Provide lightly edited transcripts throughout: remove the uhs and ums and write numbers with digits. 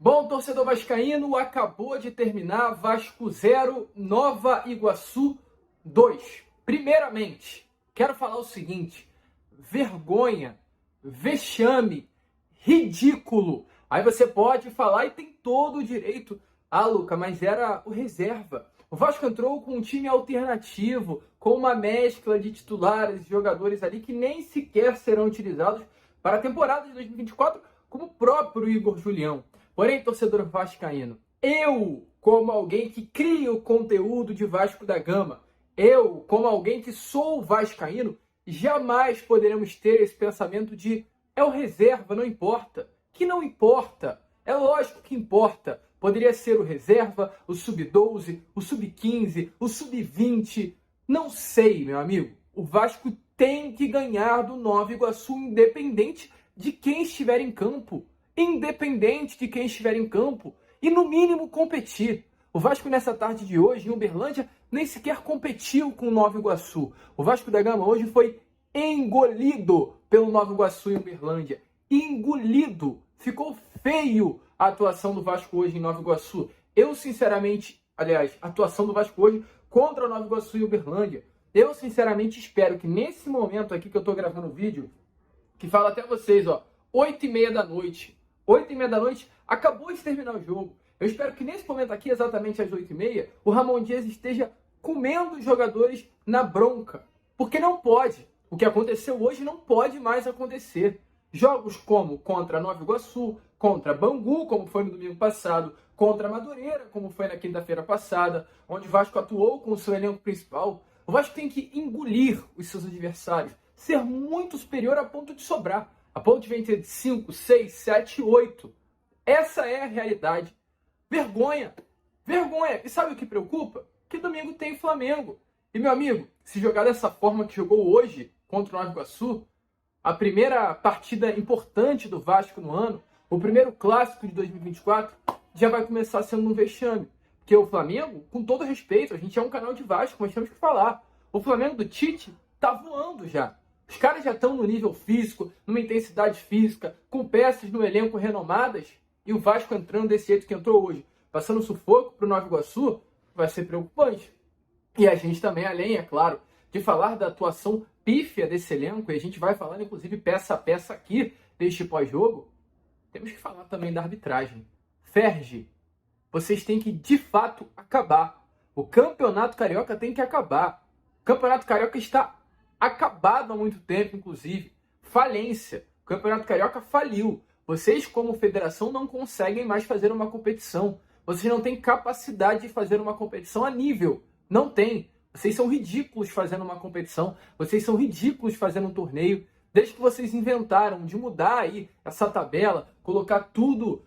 Bom, torcedor vascaíno, acabou de terminar Vasco 0, Nova Iguaçu 2. Primeiramente, quero falar o seguinte: vergonha, vexame, ridículo. Aí você pode falar e tem todo o direito. Ah, Luca, mas era o reserva. O Vasco entrou com um time alternativo, com uma mescla de titulares e jogadores ali que nem sequer serão utilizados para a temporada de 2024, como o próprio Igor Julião. Porém, torcedor vascaíno, eu, como alguém que cria o conteúdo de Vasco da Gama, eu, como alguém que sou vascaíno, jamais poderemos ter esse pensamento de é o reserva, não importa. Que não importa. É lógico que importa. Poderia ser o reserva, o sub-12, o sub-15, o sub-20. Não sei, meu amigo. O Vasco tem que ganhar do Nova Iguaçu, independente de quem estiver em campo. Independente de quem estiver em campo. E, no mínimo, competir. O Vasco, nessa tarde de hoje, em Uberlândia, nem sequer competiu com o Nova Iguaçu. O Vasco da Gama hoje foi engolido pelo Nova Iguaçu em Uberlândia. Engolido. Ficou feio a atuação do Vasco hoje em Nova Iguaçu. Eu, sinceramente, aliás, a atuação do Vasco hoje contra o Nova Iguaçu e Uberlândia. Eu, sinceramente, espero que nesse momento aqui que eu estou gravando o vídeo, que fala até vocês, ó, 8h30 da noite. 8h30 da noite, acabou de terminar o jogo. Eu espero que nesse momento aqui, exatamente às 8h30, o Ramon Dias esteja comendo os jogadores na bronca. Porque não pode. O que aconteceu hoje não pode mais acontecer. Jogos como contra Nova Iguaçu, contra Bangu, como foi no domingo passado, contra Madureira, como foi na quinta-feira passada, onde o Vasco atuou com o seu elenco principal. O Vasco tem que engolir os seus adversários, ser muito superior a ponto de sobrar. A ponto de vencer de 5, 6, 7, 8. Essa é a realidade. Vergonha. Vergonha. E sabe o que preocupa? Que domingo tem Flamengo. E, meu amigo, se jogar dessa forma que jogou hoje contra o Nova Iguaçu, a primeira partida importante do Vasco no ano, o primeiro clássico de 2024, já vai começar sendo um vexame. Porque o Flamengo, com todo respeito, a gente é um canal de Vasco, mas temos que falar. O Flamengo do Tite tá voando já. Os caras já estão no nível físico, numa intensidade física, com peças no elenco renomadas, e o Vasco entrando desse jeito que entrou hoje, passando sufoco para o Nova Iguaçu, vai ser preocupante. E a gente também, além, é claro, de falar da atuação pífia desse elenco, e a gente vai falar, inclusive, peça a peça aqui deste pós-jogo, temos que falar também da arbitragem. Ferge, vocês têm que, de fato, acabar. O Campeonato Carioca tem que acabar. O Campeonato Carioca está acabado há muito tempo, inclusive. Falência. O Campeonato Carioca faliu. Vocês, como federação, não conseguem mais fazer uma competição. Vocês não têm capacidade de fazer uma competição a nível. Não tem. Vocês são ridículos fazendo uma competição. Vocês são ridículos fazendo um torneio. Desde que vocês inventaram de mudar aí essa tabela, colocar tudo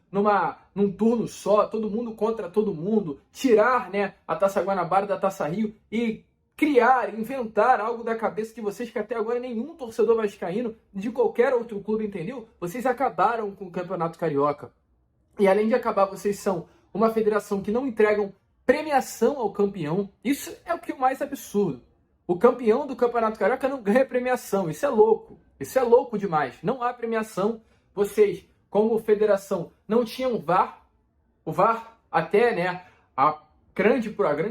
num turno só, todo mundo contra todo mundo, tirar, né, a Taça Guanabara da Taça Rio e criar, inventar algo da cabeça de vocês que até agora nenhum torcedor vascaíno de qualquer outro clube entendeu. Vocês acabaram com o Campeonato Carioca. E além de acabar, vocês são uma federação que não entregam premiação ao campeão. Isso é o que é o mais absurdo. O campeão do Campeonato Carioca não ganha premiação. Isso é louco. Isso é louco demais. Não há premiação. Vocês, como federação, não tinham VAR. O VAR até, né, a grande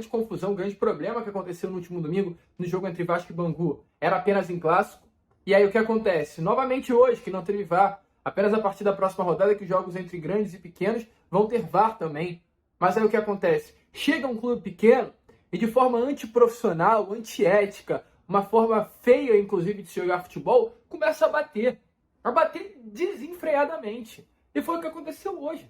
confusão, o grande problema que aconteceu no último domingo, no jogo entre Vasco e Bangu, era apenas em clássico. E aí o que acontece? Novamente hoje, que não teve VAR, apenas a partir da próxima rodada, que os jogos entre grandes e pequenos vão ter VAR também. Mas aí o que acontece? Chega um clube pequeno e de forma antiprofissional, antiética, uma forma feia, inclusive, de se jogar futebol, começa a bater desenfreadamente. E foi o que aconteceu hoje.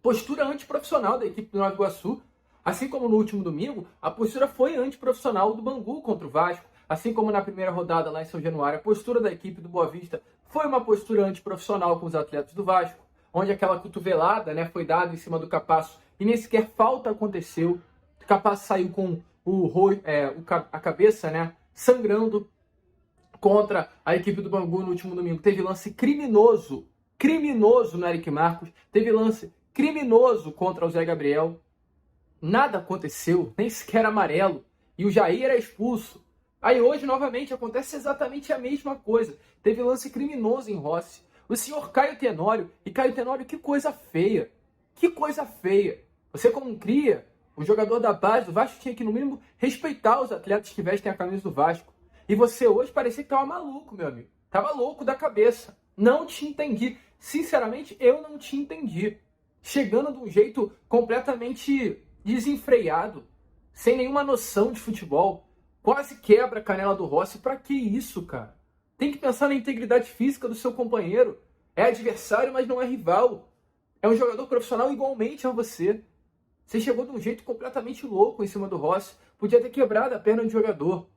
Postura antiprofissional da equipe do Nova Iguaçu. Assim como no último domingo, a postura foi antiprofissional do Bangu contra o Vasco. Assim como na primeira rodada lá em São Januário, a postura da equipe do Boa Vista foi uma postura antiprofissional com os atletas do Vasco, onde aquela cotovelada, né, foi dada em cima do Capasso e nem sequer falta aconteceu. O Capasso saiu com a cabeça, né, sangrando contra a equipe do Bangu no último domingo. Teve lance criminoso no Eric Marcos, teve lance criminoso contra o Zé Gabriel. Nada aconteceu, nem sequer amarelo. E o Jair é expulso. Aí hoje, novamente, acontece exatamente a mesma coisa. Teve lance criminoso em Rossi. O senhor Caio Tenório. E Caio Tenório, que coisa feia. Que coisa feia. Você, como cria, o jogador da base do Vasco tinha que, no mínimo, respeitar os atletas que vestem a camisa do Vasco. E você hoje parecia que tava maluco, meu amigo. Tava louco da cabeça. Não te entendi. Sinceramente, eu não te entendi. Chegando de um jeito completamente desenfreado, sem nenhuma noção de futebol. Quase quebra a canela do Rossi. Pra que isso, cara? Tem que pensar na integridade física do seu companheiro. É adversário, mas não é rival. É um jogador profissional igualmente a você. Você chegou de um jeito completamente louco em cima do Rossi. Podia ter quebrado a perna do jogador.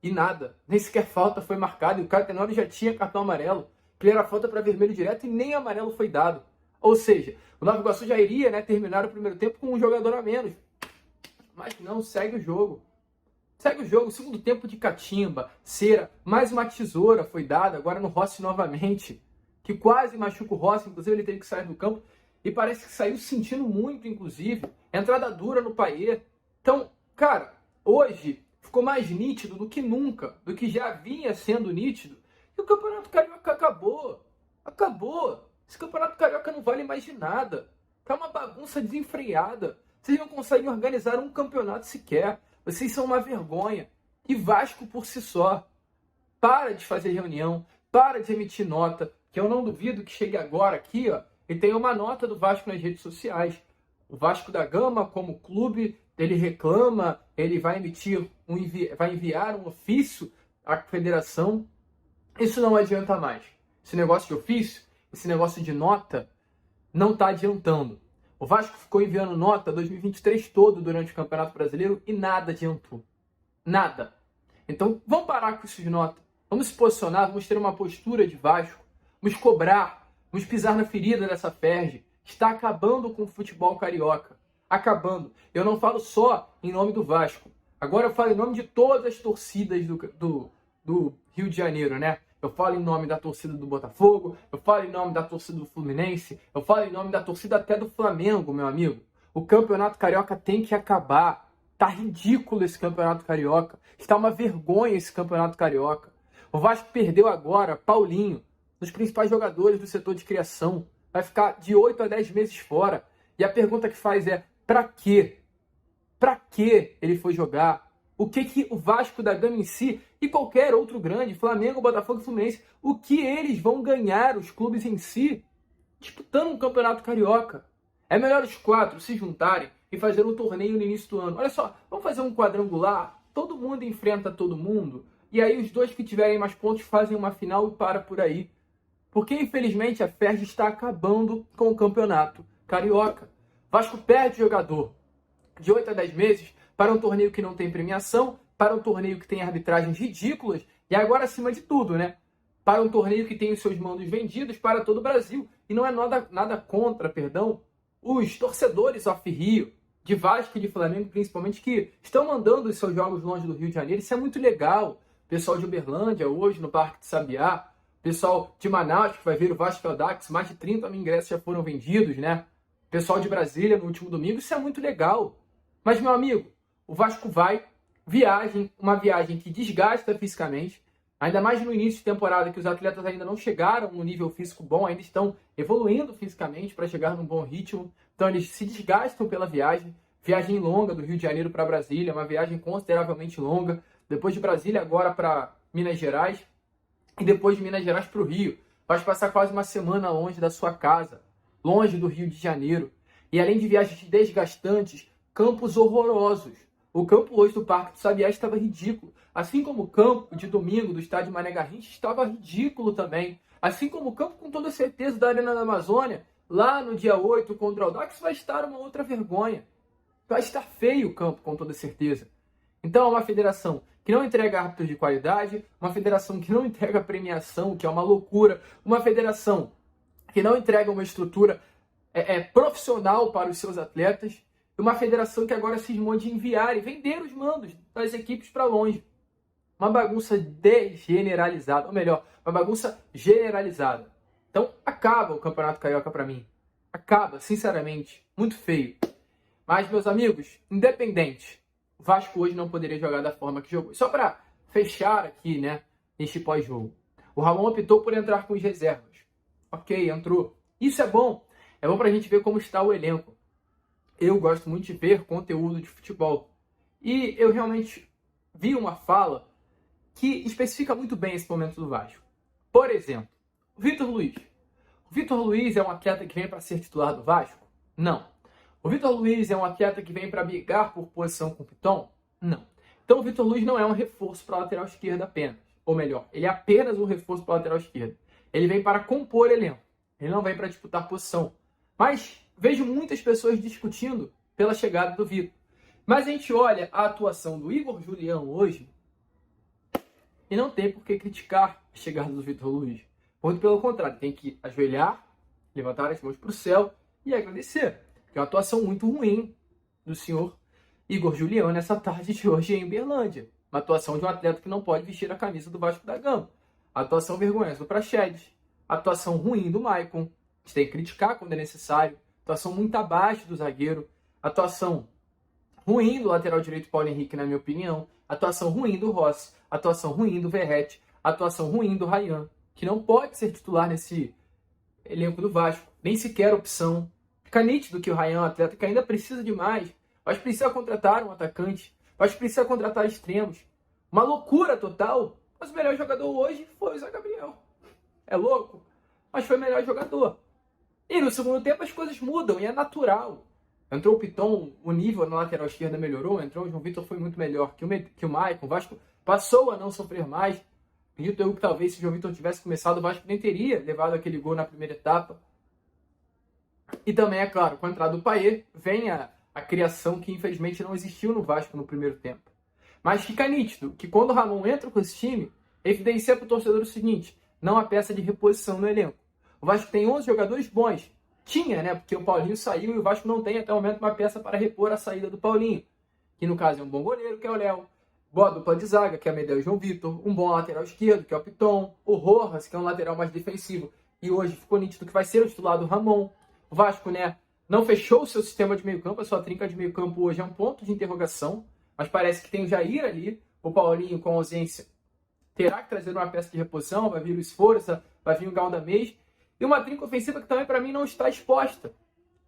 E nada. Nem sequer falta foi marcada. E o cara, na hora, já tinha cartão amarelo. Que era falta para vermelho direto e nem amarelo foi dado. Ou seja, o Nova Iguaçu já iria, né, terminar o primeiro tempo com um jogador a menos. Mas não, segue o jogo. Segue o jogo. Segundo tempo de catimba, cera, mais uma tesoura foi dada, agora no Rossi novamente. Que quase machuca o Rossi, inclusive ele teve que sair do campo. E parece que saiu sentindo muito, inclusive. Entrada dura no Payet. Então, cara, hoje ficou mais nítido do que nunca, do que já vinha sendo nítido. E o Campeonato Carioca acabou. Acabou. Esse Campeonato Carioca não vale mais de nada. Tá uma bagunça desenfreada. Vocês não conseguem organizar um campeonato sequer. Vocês são uma vergonha. E Vasco por si só. Para de fazer reunião. Para de emitir nota. Que eu não duvido que chegue agora aqui, ó, e tenha uma nota do Vasco nas redes sociais. O Vasco da Gama, como clube, ele reclama, ele vai vai enviar um ofício à federação. Isso não adianta mais. Esse negócio de ofício, esse negócio de nota, não está adiantando. O Vasco ficou enviando nota 2023 todo durante o Campeonato Brasileiro e nada adiantou. Nada. Então, vamos parar com isso de nota. Vamos se posicionar, vamos ter uma postura de Vasco. Vamos cobrar, vamos pisar na ferida dessa FERJ. Está acabando com o futebol carioca. Acabando. Eu não falo só em nome do Vasco. Agora eu falo em nome de todas as torcidas do Rio de Janeiro, né? Eu falo em nome da torcida do Botafogo, eu falo em nome da torcida do Fluminense, eu falo em nome da torcida até do Flamengo, meu amigo. O Campeonato Carioca tem que acabar. Tá ridículo esse Campeonato Carioca. Está uma vergonha esse Campeonato Carioca. O Vasco perdeu agora Paulinho, dos principais jogadores do setor de criação. Vai ficar de 8 a 10 meses fora. E a pergunta que faz é, pra quê? Pra que ele foi jogar? O que o Vasco da Gama em si e qualquer outro grande, Flamengo, Botafogo e Fluminense, o que eles vão ganhar, os clubes em si, disputando um campeonato carioca? É melhor os 4 se juntarem e fazer um torneio no início do ano. Olha só, vamos fazer um quadrangular, todo mundo enfrenta todo mundo, e aí os 2 que tiverem mais pontos fazem uma final e para por aí. Porque, infelizmente, a FERJ está acabando com o campeonato carioca. Vasco perde jogador de 8 a 10 meses para um torneio que não tem premiação, para um torneio que tem arbitragens ridículas, e agora, acima de tudo, né? Para um torneio que tem os seus mandos vendidos para todo o Brasil. E não é nada contra, os torcedores off-Rio, de Vasco e de Flamengo, principalmente, que estão mandando os seus jogos longe do Rio de Janeiro. Isso é muito legal. Pessoal de Uberlândia, hoje, no Parque de Sabiá. Pessoal de Manaus, que vai ver o Vasco Audax, mais de 30 mil ingressos já foram vendidos, né? Pessoal de Brasília, no último domingo, isso é muito legal. Mas, meu amigo, o Vasco vai, uma viagem que desgasta fisicamente, ainda mais no início de temporada, que os atletas ainda não chegaram no nível físico bom, ainda estão evoluindo fisicamente para chegar num bom ritmo. Então, eles se desgastam pela viagem longa do Rio de Janeiro para Brasília, uma viagem consideravelmente longa. Depois de Brasília, agora para Minas Gerais, e depois de Minas Gerais para o Rio. Vai passar quase uma semana longe da sua casa, longe do Rio de Janeiro. E além de viagens desgastantes, campos horrorosos. O campo hoje do Parque do Sabiá estava ridículo. Assim como o campo de domingo do estádio Mané Garrincha estava ridículo também. Assim como o campo, com toda certeza, da Arena da Amazônia, lá no dia 8 contra o Audax, vai estar uma outra vergonha. Vai estar feio o campo, com toda certeza. Então é uma federação que não entrega árbitros de qualidade, uma federação que não entrega premiação, que é uma loucura, uma federação que não entrega uma estrutura profissional para os seus atletas, e uma federação que agora cismou de enviar e vender os mandos das equipes para longe. Uma bagunça degeneralizada, ou melhor, uma bagunça generalizada. Então acaba o Campeonato Carioca para mim. Acaba, sinceramente, muito feio. Mas, meus amigos, independente, o Vasco hoje não poderia jogar da forma que jogou. Só para fechar aqui, né, este pós-jogo. O Ramon optou por entrar com as reservas. Ok, entrou. Isso é bom. É bom pra gente ver como está o elenco. Eu gosto muito de ver conteúdo de futebol. E eu realmente vi uma fala que especifica muito bem esse momento do Vasco. Por exemplo, o Vitor Luiz. O Vitor Luiz é um atleta que vem para ser titular do Vasco? Não. O Vitor Luiz é um atleta que vem para brigar por posição com o Piton? Não. Então o Vitor Luiz não é um reforço para a lateral esquerda apenas. Ou melhor, ele é apenas um reforço para a lateral esquerda. Ele vem para compor elenco. Ele não vem para disputar posição. Mas vejo muitas pessoas discutindo pela chegada do Vitor. Mas a gente olha a atuação do Igor Julião hoje e não tem por que criticar a chegada do Vitor Luiz. Muito pelo contrário, tem que ajoelhar, levantar as mãos para o céu e agradecer. Que é uma atuação muito ruim do senhor Igor Julião nessa tarde de hoje em Uberlândia. Uma atuação de um atleta que não pode vestir a camisa do Vasco da Gama. A atuação vergonhosa do Praxedes. A atuação ruim do Maicon. A gente tem que criticar quando é necessário. Atuação muito abaixo do zagueiro. Atuação ruim do lateral direito Paulo Henrique, na minha opinião. Atuação ruim do Rossi. Atuação ruim do Verratti. Atuação ruim do Ryan, que não pode ser titular nesse elenco do Vasco. Nem sequer opção. Fica nítido que o Ryan é um atleta que ainda precisa de mais. Mas precisa contratar um atacante. Mas precisa contratar extremos. Uma loucura total. Mas o melhor jogador hoje foi o Zé Gabriel. É louco? Mas foi o melhor jogador. E no segundo tempo as coisas mudam e é natural. Entrou o Piton, o nível na lateral esquerda melhorou. Entrou o João Vitor, foi muito melhor que o Maicon. O Vasco passou a não sofrer mais. Acredito eu que talvez se o João Vitor tivesse começado, o Vasco nem teria levado aquele gol na primeira etapa. E também, é claro, com a entrada do Payet, vem a criação que infelizmente não existiu no Vasco no primeiro tempo. Mas fica nítido que quando o Ramon entra com esse time, evidencia para o torcedor o seguinte: não há peça de reposição no elenco. O Vasco tem 11 jogadores bons. Tinha, né? Porque o Paulinho saiu e o Vasco não tem até o momento uma peça para repor a saída do Paulinho. Que no caso é um bom goleiro, que é o Léo. Boa dupla de zaga, que é a Medel e João Vitor. Um bom lateral esquerdo, que é o Piton. O Rojas, que é um lateral mais defensivo. E hoje ficou nítido que vai ser o titular do Ramon. O Vasco, né, não fechou o seu sistema de meio campo. A sua trinca de meio campo hoje é um ponto de interrogação. Mas parece que tem o Jair ali. O Paulinho, com ausência, terá que trazer uma peça de reposição. Vai vir o Esforça, vai vir o Galdamez. E uma trinca ofensiva que também, para mim, não está exposta.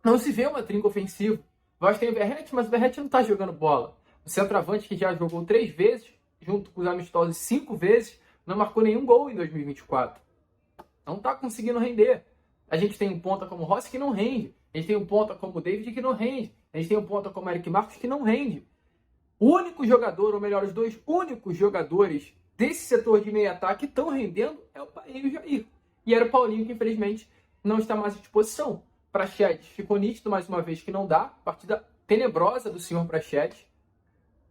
Não se vê uma trinca ofensiva. O Vasco tem o Verratti, mas o Verratti não está jogando bola. O centroavante, que já jogou 3 vezes, junto com os amistosos 5 vezes, não marcou nenhum gol em 2024. Não está conseguindo render. A gente tem um ponta como o Rossi que não rende. A gente tem um ponta como o David que não rende. A gente tem um ponta como o Eric Marcos que não rende. O único jogador, ou melhor, os dois únicos jogadores desse setor de meio ataque que estão rendendo é o Payet e o Jair. E era o Paulinho que, infelizmente, não está mais à disposição. Praxedes ficou nítido mais uma vez que não dá. Partida tenebrosa do senhor Praxedes.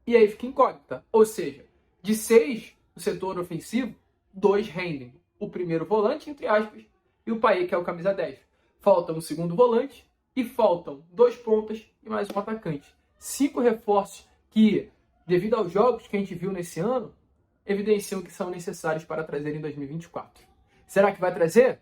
E aí fica incógnita. Ou seja, de 6 do setor ofensivo, 2 rendem. O primeiro volante, entre aspas, e o Payet, que é o camisa 10. Falta um segundo volante e faltam 2 pontas e mais um atacante. 5 reforços que, devido aos jogos que a gente viu nesse ano, evidenciam que são necessários para trazer em 2024. Será que vai trazer?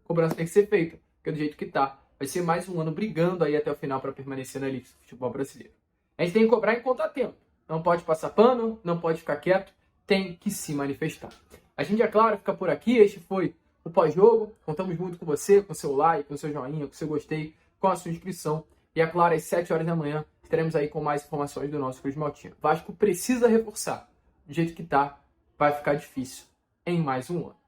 A cobrança tem que ser feita, porque do jeito que tá, vai ser mais um ano brigando aí até o final para permanecer na elite do futebol brasileiro. A gente tem que cobrar em contratempo. Não pode passar pano, não pode ficar quieto, tem que se manifestar. A gente, é claro, fica por aqui. Este foi o pós-jogo. Contamos muito com você, com seu like, com seu joinha, com seu gostei, com a sua inscrição. E, é claro, às 7 horas da manhã, estaremos aí com mais informações do nosso Cruz Maltino. Vasco precisa reforçar. Do jeito que tá, vai ficar difícil em mais um ano.